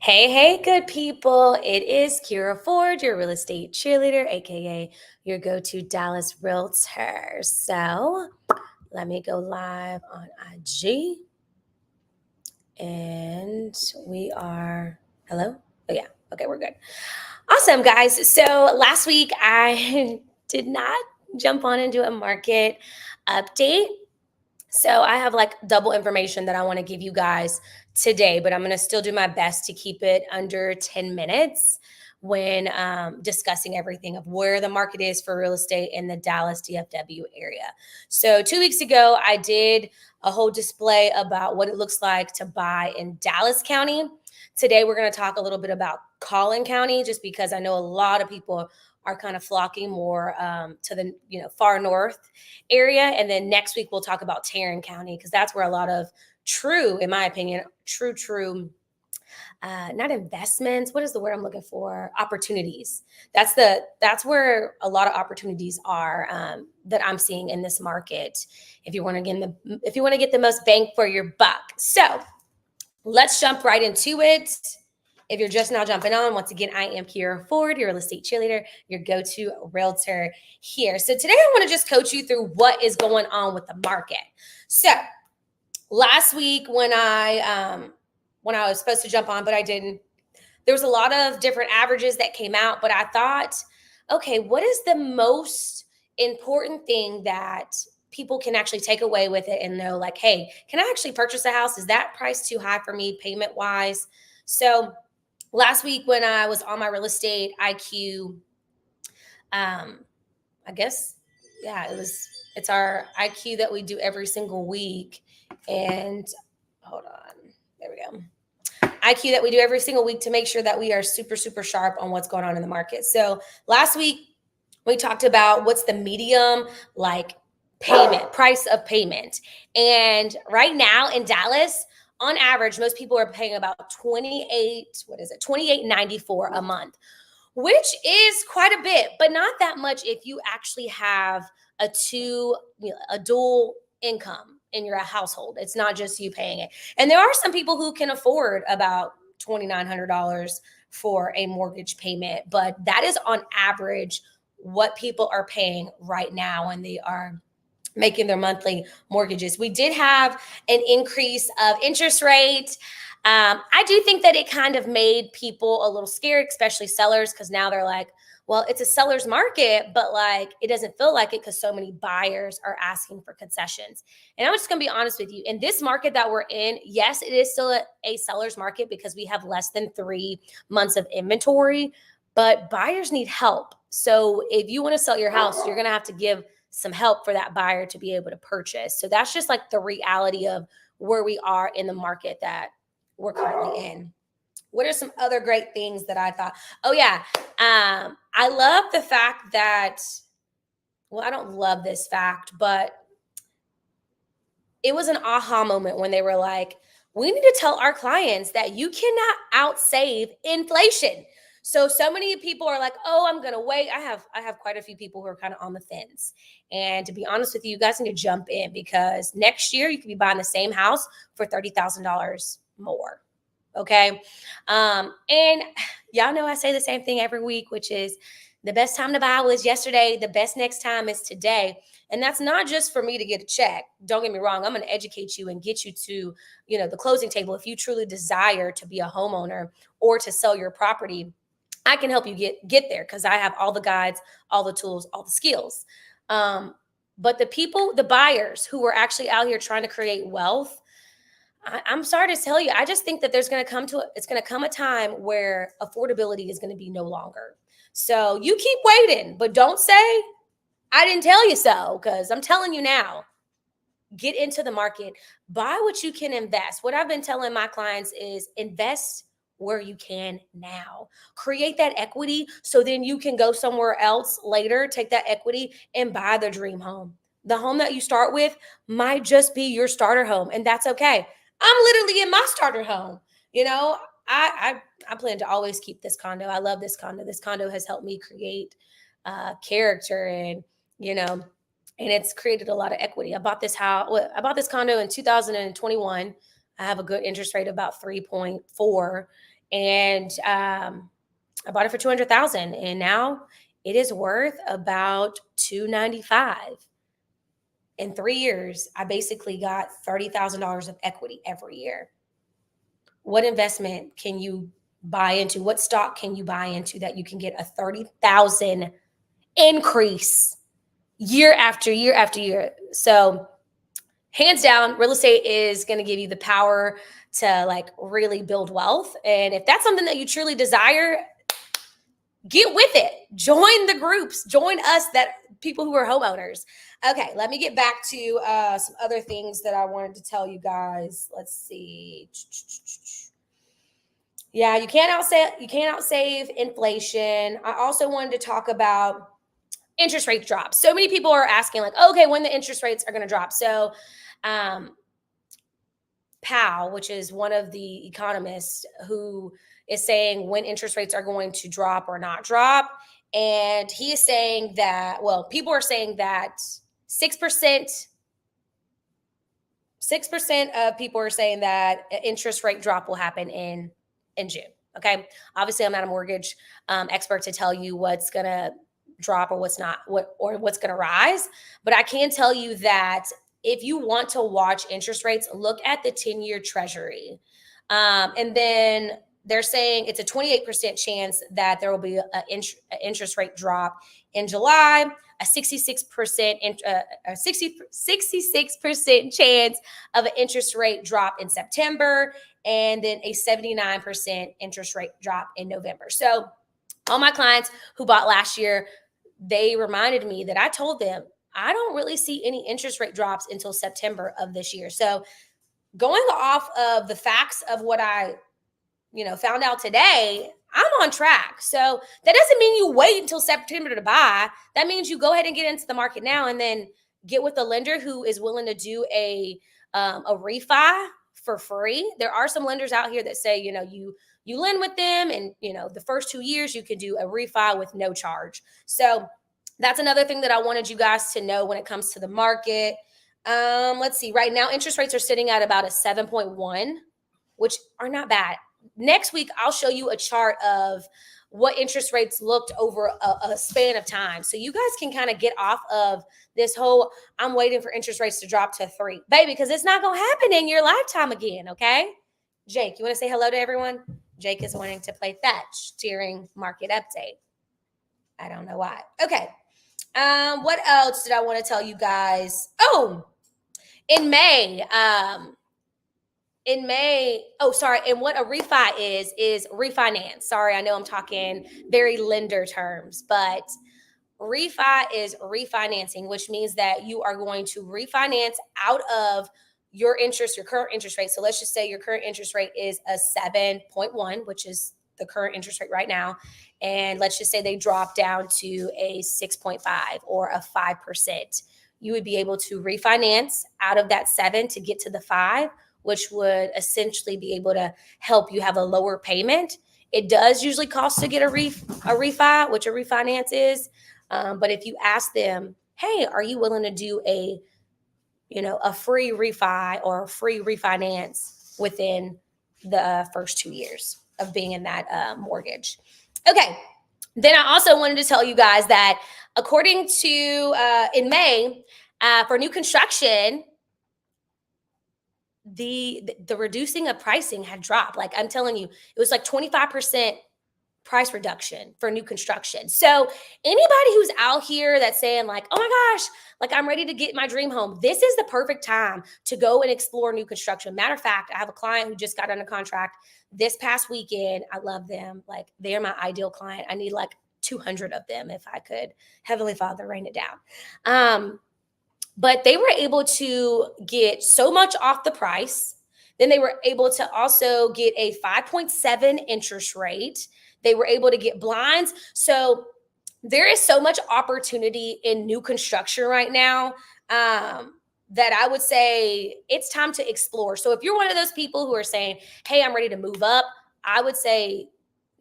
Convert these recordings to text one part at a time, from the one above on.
Hey, good people. It is Kira Ford, your real estate cheerleader, aka your go to Dallas realtor. So let me go live on IG. And we are, hello? Oh, yeah. Okay, we're good. Awesome, guys. So last week I did not jump on and do a market update. So I have like double information that I want to give you guys today, but I'm going to still do my best to keep it under 10 minutes when discussing everything of where the market is for real estate in the Dallas DFW area. So 2 weeks ago, I did a whole display about what it looks like to buy in Dallas County. Today, we're going to talk a little bit about Collin County, just because I know a lot of people are kind of flocking more to the far north area. And then next week we'll talk about Tarrant County, because that's where a lot of true, in my opinion, true not investments, what is the word I'm looking for, opportunities. That's where a lot of opportunities are, that I'm seeing in this market, if you want to get the most bang for your buck. So let's jump right into it. If you're just now jumping on, once again, I am Kira Ford, your real estate cheerleader, your go-to realtor here. So today I want to just coach you through what is going on with the market. So last week when I was supposed to jump on, but I didn't, there was a lot of different averages that came out, but I thought, okay, what is the most important thing that people can actually take away with it and know, like, hey, can I actually purchase a house? Is that price too high for me payment wise? So last week when I was on my real estate IQ, I guess, yeah, it's our IQ that we do every single week. And hold on, there we go. IQ that we do every single week to make sure that we are super, super sharp on what's going on in the market. So last week we talked about what's the medium, like, price of payment. And right now in Dallas, on average, most people are paying about 28.94 a month, which is quite a bit, but not that much if you actually have a dual income in your household. It's not just you paying it. And there are some people who can afford about $2,900 for a mortgage payment, but that is on average what people are paying right now when they are making their monthly mortgages. We did have an increase of interest rate. I do think that it kind of made people a little scared, especially sellers, because now they're like, well, it's a seller's market, but like it doesn't feel like it because so many buyers are asking for concessions. And I'm just going to be honest with you. In this market that we're in, yes, it is still a seller's market because we have less than 3 months of inventory, but buyers need help. So if you want to sell your house, you're going to have to give some help for that buyer to be able to purchase. So that's just like the reality of where we are in the market that we're currently in. What are some other great things that I thought? Oh, yeah. I love the fact that, well, I don't love this fact, but it was an aha moment when they were like, we need to tell our clients that you cannot outsave inflation. So many people are like, oh, I'm gonna wait. I have quite a few people who are kind of on the fence. And to be honest with you, you guys need to jump in, because next year you could be buying the same house for $30,000 more. Okay. And y'all know I say the same thing every week, which is the best time to buy was yesterday. The best next time is today. And that's not just for me to get a check. Don't get me wrong. I'm going to educate you and get you to, the closing table. If you truly desire to be a homeowner or to sell your property, I can help you get there, because I have all the guides, all the tools, all the skills. But the buyers who are actually out here trying to create wealth, I'm sorry to tell you, I just think that it's going to come a time where affordability is going to be no longer. So you keep waiting, but don't say I didn't tell you so, because I'm telling you now. Get into the market, buy what you can invest. What I've been telling my clients is invest where you can now. Create that equity so then you can go somewhere else later, take that equity and buy the dream home. The home that you start with might just be your starter home, and that's okay. I'm literally in my starter home. You know, I plan to always keep this condo. I love this condo. This condo has helped me create character, and you know, and it's created a lot of equity. I bought this condo in 2021. I have a good interest rate, about 3.4, and I bought it for 200,000, and now it is worth about 295. In 3 years, I basically got $30,000 of equity every year. What investment can you buy into? What stock can you buy into that you can get a 30,000 increase year after year after year? So, hands down, real estate is going to give you the power to like really build wealth. And if that's something that you truly desire, get with it. Join the groups. Join us, that people who are homeowners. Okay, let me get back to some other things that I wanted to tell you guys. Let's see. Yeah, you can't outsave inflation. I also wanted to talk about interest rate drops. So many people are asking, like, okay, when the interest rates are going to drop. So, Powell, which is one of the economists who is saying when interest rates are going to drop or not drop. And he is saying that, well, people are saying that 6% of people are saying that interest rate drop will happen in June. Okay. Obviously, I'm not a mortgage expert to tell you what's going to drop or what's not, what's going to rise. But I can tell you that if you want to watch interest rates, look at the 10-year treasury. And then they're saying it's a 28% chance that there will be an interest rate drop in July, a 66% chance of an interest rate drop in September, and then a 79% interest rate drop in November. So all my clients who bought last year, they reminded me that I told them I don't really see any interest rate drops until September of this year. So going off of the facts of what I, found out today, I'm on track. So that doesn't mean you wait until September to buy. That means you go ahead and get into the market now and then get with a lender who is willing to do a refi for free. There are some lenders out here that say, you lend with them and, the first 2 years you can do a refi with no charge. So that's another thing that I wanted you guys to know when it comes to the market. Let's see. Right now, interest rates are sitting at about a 7.1, which are not bad. Next week, I'll show you a chart of what interest rates looked over a span of time. So you guys can kind of get off of this whole, I'm waiting for interest rates to drop to 3. Baby, because it's not going to happen in your lifetime again, okay? Jake, you want to say hello to everyone? Jake is wanting to play fetch during market update. I don't know why. Okay. What else did I want to tell you guys? Oh, in May, and what a refi is refinance. Sorry, I know I'm talking very lender terms, but refi is refinancing, which means that you are going to refinance out of your current interest rate. So let's just say your current interest rate is a 7.1, which is the current interest rate right now. And let's just say they drop down to a 6.5 or a 5%. You would be able to refinance out of that 7 to get to the 5, which would essentially be able to help you have a lower payment. It does usually cost to get a refi, which a refinance is. But if you ask them, hey, are you willing to do a free refi or a free refinance within the first 2 years of being in that mortgage? Okay. Then I also wanted to tell you guys that according to in May, for new construction, the reducing of pricing had dropped. Like I'm telling you, it was like 25% price reduction for new construction. So anybody who's out here that's saying like, oh my gosh, like I'm ready to get my dream home, this is the perfect time to go and explore new construction. Matter of fact, I have a client who just got under contract this past weekend. I love them. Like they're my ideal client. I need like 200 of them if I could. Heavenly Father, rain it down. But they were able to get so much off the price. Then they were able to also get a 5.7 interest rate. They were able to get blinds. So there is so much opportunity in new construction right now that I would say it's time to explore. So if you're one of those people who are saying, hey, I'm ready to move up, I would say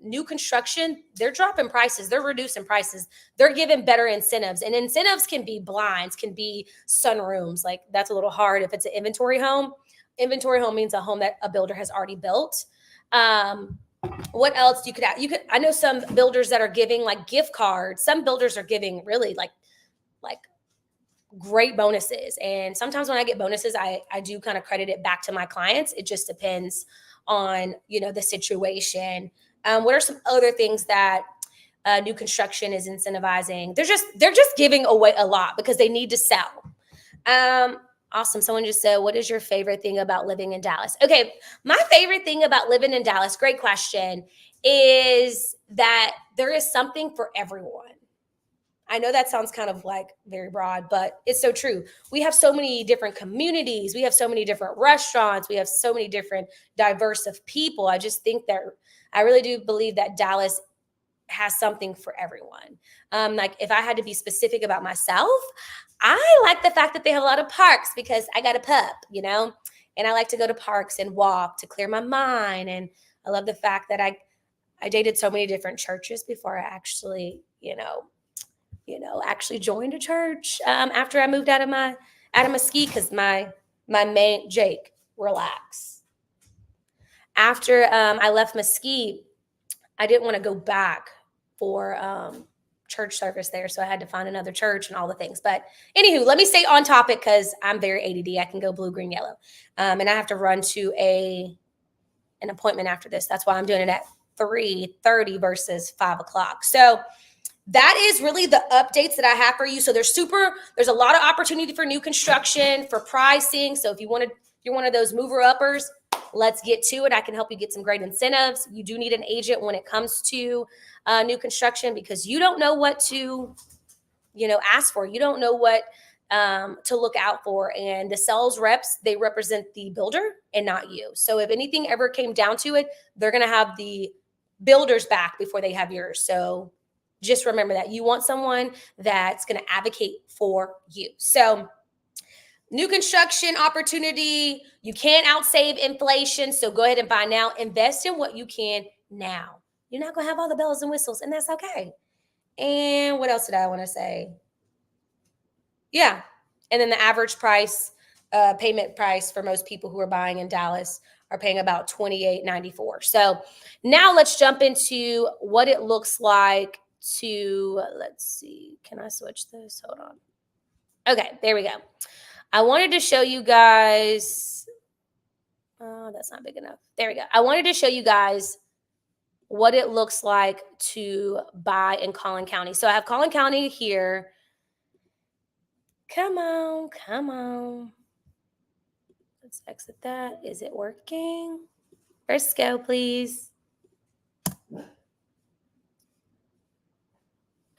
new construction, they're dropping prices. They're reducing prices. They're giving better incentives. And incentives can be blinds, can be sunrooms. Like that's a little hard if it's an inventory home. Inventory home means a home that a builder has already built. What else you could add? I know some builders that are giving like gift cards. Some builders are giving really like great bonuses. And sometimes when I get bonuses, I do kind of credit it back to my clients. It just depends on, the situation. What are some other things that new construction is incentivizing? They're just giving away a lot because they need to sell. Awesome. Someone just said, what is your favorite thing about living in Dallas? Okay. My favorite thing about living in Dallas, great question, is that there is something for everyone. I know that sounds kind of like very broad, but it's so true. We have so many different communities. We have so many different restaurants. We have so many different diverse of people. I just think that I really do believe that Dallas has something for everyone. Like if I had to be specific about myself, I like the fact that they have a lot of parks because I got a pup, and I like to go to parks and walk to clear my mind. And I love the fact that I dated so many different churches before I actually, actually joined a church after I moved out of Mesquite because my main Jake, relax. After I left Mesquite, I didn't want to go back for church service there, so I had to find another church and all the things. But anywho, let me stay on topic because I'm very ADD. I can go blue, green, yellow, and I have to run to an appointment after this. That's why I'm doing it at 3:30 versus 5 o'clock. So that is really the updates that I have for you. So there's a lot of opportunity for new construction, for pricing. So if you're one of those mover uppers, let's get to it. I can help you get some great incentives. You do need an agent when it comes to new construction because you don't know what to, ask for. You don't know what to look out for. And the sales reps, they represent the builder and not you. So if anything ever came down to it, they're going to have the builder's back before they have yours. So just remember that you want someone that's going to advocate for you. So new construction opportunity, you can't outsave inflation. So go ahead and buy now. Invest in what you can now. You're not going to have all the bells and whistles, and that's okay. And what else did I want to say? Yeah. And then the average price, payment price for most people who are buying in Dallas are paying about $28.94. So now let's jump into what it looks like let's see, can I switch this? Hold on. Okay, there we go. I wanted to show you guys, oh, that's not big enough. There we go. I wanted to show you guys what it looks like to buy in Collin County. So I have Collin County here. Come on. Let's exit that. Is it working? Frisco, please.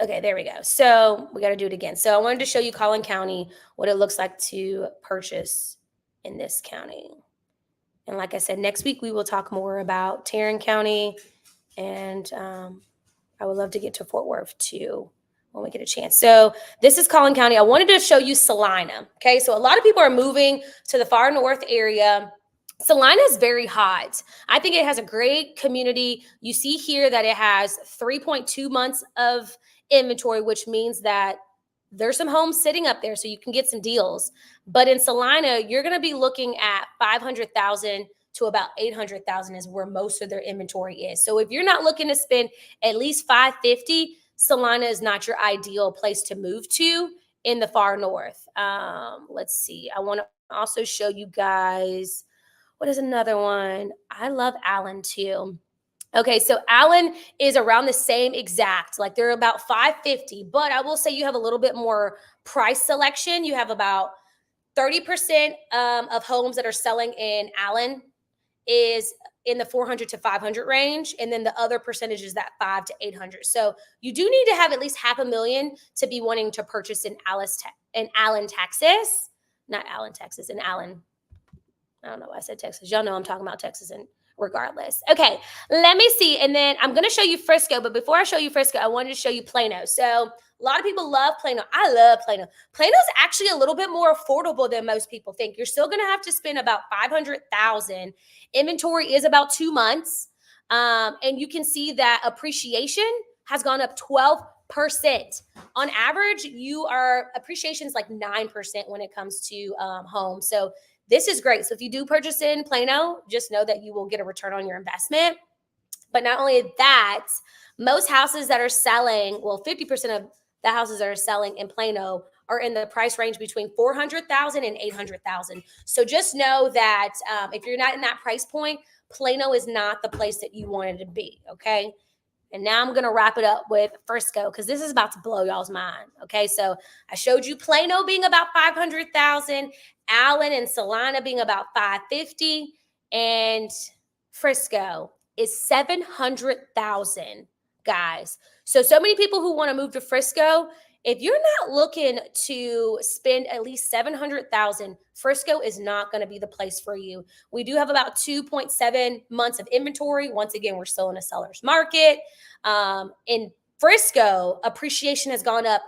Okay, there we go. So we got to do it again. So I wanted to show you Collin County, what it looks like to purchase in this county. And like I said, next week we will talk more about Tarrant County. And I would love to get to Fort Worth too when we get a chance. So this is Collin County. I wanted to show you Salina. Okay, so a lot of people are moving to the far north area. Salina is very hot. I think it has a great community. You see here that it has 3.2 months of inventory, which means that there's some homes sitting up there so you can get some deals. But in Salina, you're going to be looking at 500,000 to about 800,000 is where most of their inventory is. So if you're not looking to spend at least 550, Salina is not your ideal place to move to in the far north. Let's see. I want to also show you guys, what is another one? I love Allen too. Okay, so Allen is around the same exact, like they're about 550, but I will say you have a little bit more price selection. You have about 30% of homes that are selling in Allen is in the 400 to 500 range, and then the other percentage is that 5 to 800. So you do need to have at least $500,000 to be wanting to purchase in Allen, Texas, not Allen, Texas, in Allen. I don't know why I said Texas. Y'all know I'm talking about Texas and regardless. Okay, let me see. And then I'm going to show you Frisco. But before I show you Frisco, I wanted to show you Plano. So a lot of people love Plano. I love Plano. Plano's actually a little bit more affordable than most people think. You're still going to have to spend about $500,000. Inventory is about 2 months. And you can see that appreciation has gone up 12%. On average, appreciation is like 9% when it comes to homes. So this is great. So if you do purchase in Plano, just know that you will get a return on your investment. But not only that, most houses that are selling, well, 50% of the houses that are selling in Plano are in the price range between 400,000 and 800,000. So just know that if you're not in that price point, Plano is not the place that you wanted to be. Okay. And now I'm going to wrap it up with Frisco because this is about to blow y'all's mind. Okay. So I showed you Plano being about 500,000, Allen and Salina being about 550, and Frisco is 700,000, guys. So many people who want to move to Frisco, if you're not looking to spend at least 700,000, Frisco is not going to be the place for you. We do have about 2.7 months of inventory. Once again, we're still in a seller's market. In Frisco, appreciation has gone up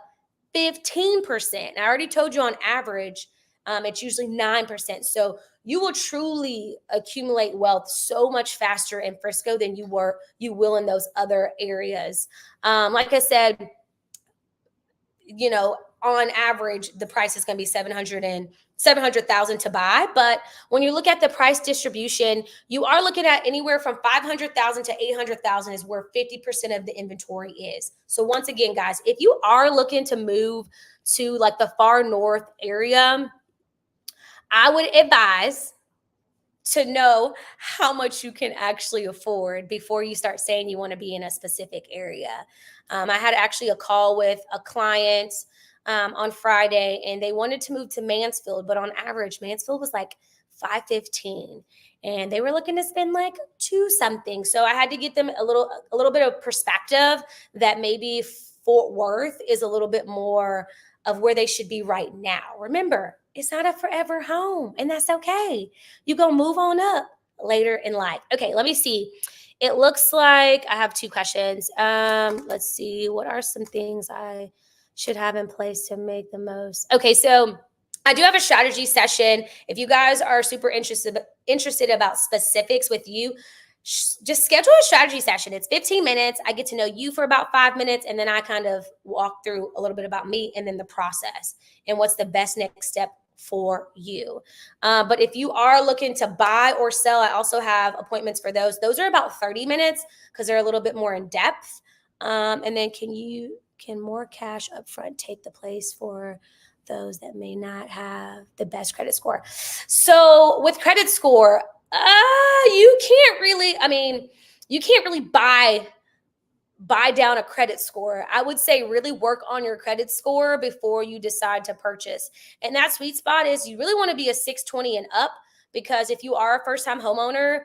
15%. I already told you on average, it's usually 9%. So you will truly accumulate wealth so much faster in Frisco than you will in those other areas. Like I said, on average, the price is going to be 700,000 to buy. But when you look at the price distribution, you are looking at anywhere from 500,000 to 800,000 is where 50% of the inventory is. So once again, guys, if you are looking to move to like the far north area, I would advise to know how much you can actually afford before you start saying you want to be in a specific area. I had actually a call with a client on Friday, and they wanted to move to Mansfield, but on average, Mansfield was like 515, and they were looking to spend like two something. So I had to get them a little bit of perspective that maybe Fort Worth is a little bit more of where they should be right now. Remember, it's not a forever home, and that's okay. You're going to move on up later in life. Okay, let me see. It looks like I have two questions. Let's see. What are some things I should have in place to make the most? Okay, so I do have a strategy session. If you guys are super interested about specifics with you, just schedule a strategy session. It's 15 minutes. I get to know you for about 5 minutes, and then I kind of walk through a little bit about me and then the process and what's the best next step for you. But if you are looking to buy or sell, I also have appointments for those. Those are about 30 minutes because they're a little bit more in depth. And then can more cash upfront take the place for those that may not have the best credit score? So with credit score, you can't really buy down a credit score. I would say really work on your credit score before you decide to purchase. And that sweet spot is you really want to be a 620 and up, because if you are a first-time homeowner,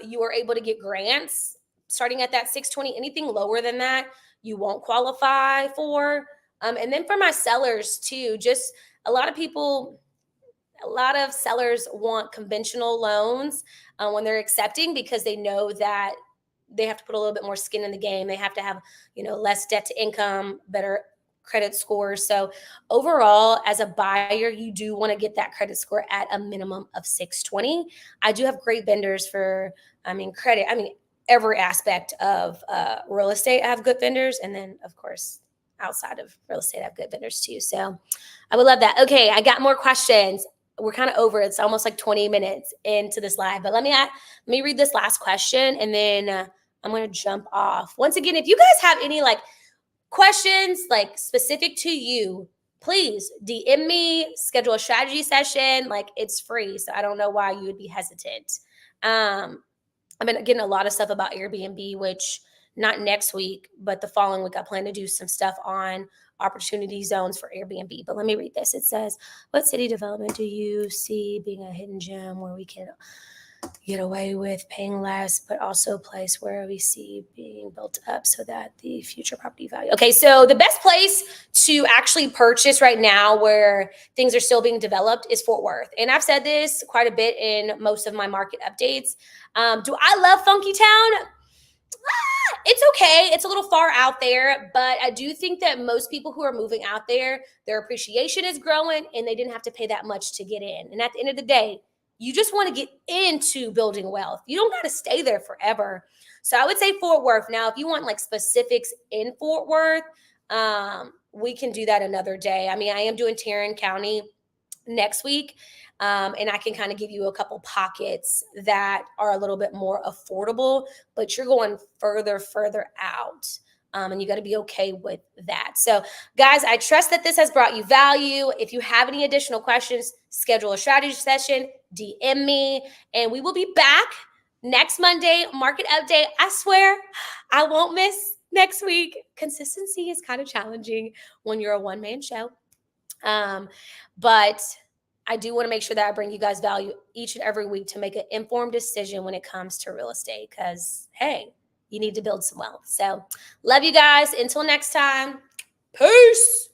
you are able to get grants starting at that 620. Anything lower than that, you won't qualify for. And then for my sellers too, just a lot of sellers want conventional loans when they're accepting, because they know that they have to put a little bit more skin in the game. They have to have, less debt to income, better credit scores. So overall, as a buyer, you do want to get that credit score at a minimum of 620. I do have great vendors for, credit. Every aspect of real estate, I have good vendors. And then, of course, outside of real estate, I have good vendors too. So I would love that. Okay, I got more questions. We're kind of over. It's almost like 20 minutes into this live, but let me read this last question, and then I'm going to jump off. Once again, if you guys have any questions specific to you, please DM me, schedule a strategy session. It's free. So I don't know why you would be hesitant. I've been getting a lot of stuff about Airbnb, which not next week, but the following week, I plan to do some stuff on opportunity zones for Airbnb. But let me read this. It says, what city development do you see being a hidden gem where we can get away with paying less, but also a place where we see being built up so that the future property value? Okay, so the best place to actually purchase right now where things are still being developed is Fort Worth. And I've said this quite a bit in most of my market updates. Do I love Funky Town? It's okay. It's a little far out there, but I do think that most people who are moving out there, their appreciation is growing and they didn't have to pay that much to get in. And at the end of the day, you just want to get into building wealth. You don't got to stay there forever. So I would say Fort Worth. Now, if you want specifics in Fort Worth, we can do that another day. I am doing Tarrant County next week. And I can kind of give you a couple pockets that are a little bit more affordable, but you're going further out. And you got to be okay with that. So, guys, I trust that this has brought you value. If you have any additional questions, schedule a strategy session, DM me, and we will be back next Monday. Market update. I swear I won't miss next week. Consistency is kind of challenging when you're a one-man show. But I do want to make sure that I bring you guys value each and every week to make an informed decision when it comes to real estate. Because, hey, you need to build some wealth. So, love you guys. Until next time, peace.